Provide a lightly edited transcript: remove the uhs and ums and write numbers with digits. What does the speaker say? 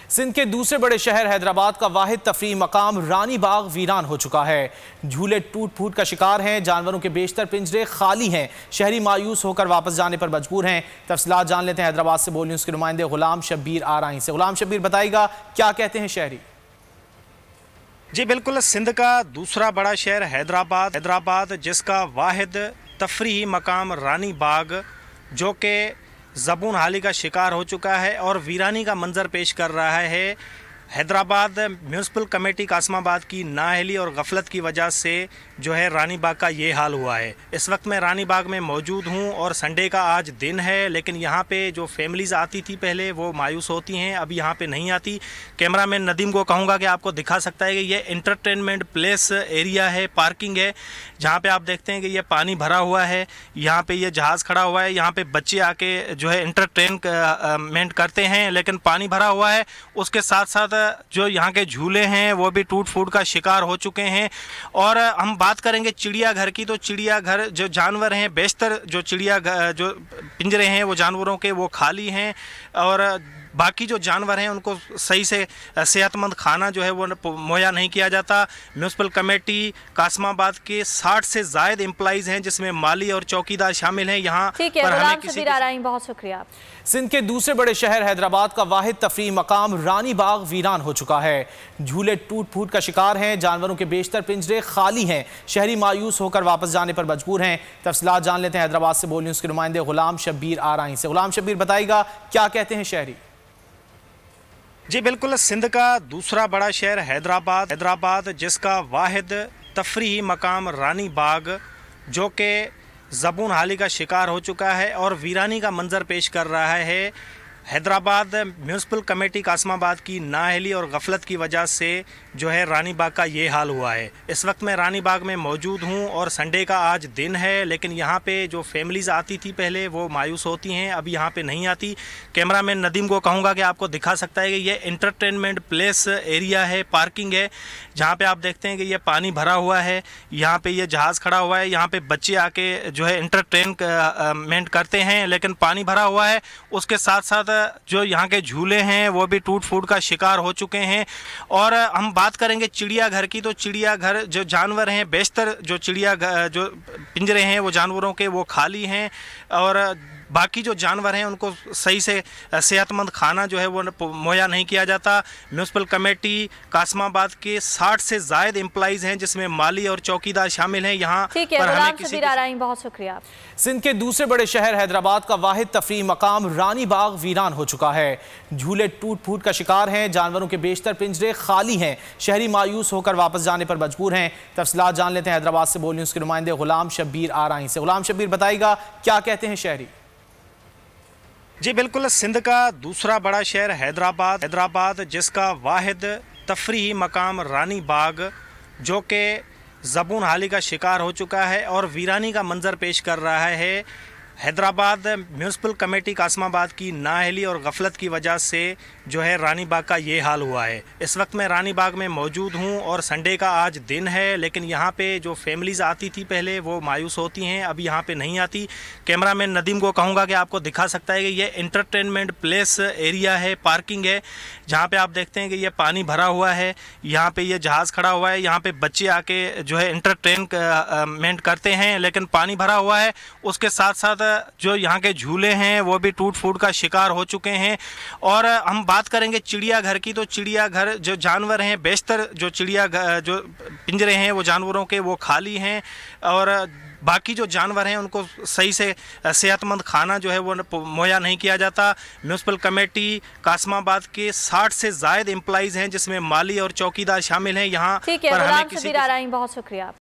सिंध के दूसरे बड़े शहर हैदराबाद का वाहिद तफरीही मकाम रानी बाग वीरान हो चुका है। झूले टूट फूट का शिकार हैं, जानवरों के बेशतर पिंजरे खाली हैं, शहरी मायूस होकर वापस जाने पर मजबूर हैं। तफसीलात जान लेते हैं हैदराबाद से बोल न्यूज़ के नुमाइंदे गुलाम शब्बीर आराई से। गुलाम शब्बीर, बताइएगा क्या कहते हैं शहरी? जी बिल्कुल, सिंध का दूसरा बड़ा शहर हैदराबाद जिसका वाहिद तफरीही मकाम रानी बाग जो कि ज़बून हाली का शिकार हो चुका है और वीरानी का मंजर पेश कर रहा है। हैदराबाद म्यूनसिपल कमेटी कासमाबाद की नाअहली और गफलत की वजह से जो है रानी बाग का ये हाल हुआ है। इस वक्त मैं रानी बाग में मौजूद हूँ और संडे का आज दिन है, लेकिन यहाँ पे जो फैमिलीज़ आती थी पहले वो मायूस होती हैं, अब यहाँ पे नहीं आती। कैमरामैन नदीम को कहूँगा कि आपको दिखा सकता है कि ये एंटरटेनमेंट प्लेस एरिया है, पार्किंग है, जहाँ पे आप देखते हैं कि ये पानी भरा हुआ है। यहाँ पे ये जहाज़ खड़ा हुआ है, यहाँ पे बच्चे आके जो है एंटरटेनमेंट करते हैं, लेकिन पानी भरा हुआ है। उसके साथ साथ जो यहाँ के झूले हैं वो भी टूट फूट का शिकार हो चुके हैं। और हम बात करेंगे चिड़ियाघर की, तो चिड़ियाघर जो जानवर हैं, बेशतर जो जो पिंजरे हैं वो जानवरों के वो खाली हैं और बाकी जो जानवर हैं उनको सही से सेहतमंद खाना जो है वो मुहैया नहीं किया जाता। म्यूनसिपल कमेटी कासमाबाद के 60 से ज़ायद एम्प्लॉइज़ हैं, जिसमें माली और चौकीदार शामिल हैं। यहाँ पर हमें किसी बहुत शुक्रिया। सिंध के दूसरे बड़े शहर हैदराबाद का वाहिद तफरीही मकाम रानी बाग वीरान हो चुका है। झूले टूट फूट का शिकार हैं, जानवरों के बेशतर पिंजरे खाली हैं, शहरी मायूस होकर वापस जाने पर मजबूर हैं। तफसीलात जान लेते हैं हैदराबाद से बोल न्यूज़ के नुमाइंदे गुलाम शब्बीर आराई से। गुलाम शब्बीर, बताइएगा क्या कहते हैं शहरी? जी बिल्कुल, सिंध का दूसरा बड़ा शहर हैदराबाद जिसका वाहिद तफरीही मकाम रानी बाग जो कि ज़बून हाली का शिकार हो चुका है और वीरानी का मंजर पेश कर रहा है। हैदराबाद म्यूनसिपल कमेटी कासमाबाद की नाअहली और गफलत की वजह से जो है रानी बाग का ये हाल हुआ है। इस वक्त मैं रानी बाग में मौजूद हूँ और संडे का आज दिन है, लेकिन यहाँ पे जो फैमिलीज़ आती थी पहले वो मायूस होती हैं, अब यहाँ पे नहीं आती। कैमरामैन नदीम को कहूँगा कि आपको दिखा सकता है कि ये एंटरटेनमेंट प्लेस एरिया है, पार्किंग है, जहाँ पे आप देखते हैं कि ये पानी भरा हुआ है। यहाँ पे ये जहाज़ खड़ा हुआ है, यहाँ पे बच्चे आके जो है एंटरटेनमेंट करते हैं, लेकिन पानी भरा हुआ है। उसके साथ साथ जो यहाँ के झूले हैं वो भी टूट फूट का शिकार हो चुके हैं। और हम बात करेंगे चिड़ियाघर की, तो चिड़ियाघर जो जानवर हैं, बेशतर जो जो पिंजरे हैं वो जानवरों के वो खाली हैं और बाकी जो जानवर हैं उनको सही से सेहतमंद खाना जो है वो मुहैया नहीं किया जाता। म्यूनसिपल कमेटी कासमाबाद के 60 से ज़ायद एम्प्लॉइज़ हैं, जिसमें माली और चौकीदार शामिल हैं। यहाँ पर हमें किसी बहुत शुक्रिया। सिंध के दूसरे बड़े शहर हैदराबाद का वाहिद तफरीही मकाम रानी बाग वीरान हो चुका है। झूले टूट फूट का शिकार हैं, जानवरों के बेशतर पिंजरे खाली हैं, शहरी मायूस होकर वापस जाने पर मजबूर हैं। तफसीलात जान लेते हैं हैदराबाद से बोल न्यूज़ के नुमाइंदे गुलाम शब्बीर आराई से। गुलाम शब्बीर, बताइएगा क्या कहते हैं शहरी? जी बिल्कुल, सिंध का दूसरा बड़ा शहर हैदराबाद जिसका वाहिद तफरीही मकाम रानी बाग जो कि ज़बून हाली का शिकार हो चुका है और वीरानी का मंजर पेश कर रहा है। हैदराबाद म्यूनसिपल कमेटी कासमाबाद की नाअहली और गफलत की वजह से जो है रानी बाग का ये हाल हुआ है। इस वक्त मैं रानी बाग में मौजूद हूँ और संडे का आज दिन है, लेकिन यहाँ पे जो फैमिलीज़ आती थी पहले वो मायूस होती हैं, अब यहाँ पे नहीं आती। कैमरामैन नदीम को कहूँगा कि आपको दिखा सकता है कि ये एंटरटेनमेंट प्लेस एरिया है, पार्किंग है, जहाँ पे आप देखते हैं कि ये पानी भरा हुआ है। यहाँ पे ये जहाज़ खड़ा हुआ है, यहाँ पे बच्चे आके जो है एंटरटेनमेंट करते हैं, लेकिन पानी भरा हुआ है। उसके साथ साथ जो यहाँ के झूले हैं वो भी टूट फूट का शिकार हो चुके हैं। और हम बात करेंगे चिड़ियाघर की, तो चिड़ियाघर जो जानवर हैं, बेशतर जो जो पिंजरे हैं वो जानवरों के वो खाली हैं और बाकी जो जानवर हैं उनको सही से सेहतमंद खाना जो है वो मुहैया नहीं किया जाता। म्यूनसिपल कमेटी कासमाबाद के 60 से ज़ायद एम्प्लॉइज़ हैं, जिसमें माली और चौकीदार शामिल हैं। यहाँ पर हमें बहुत शुक्रिया।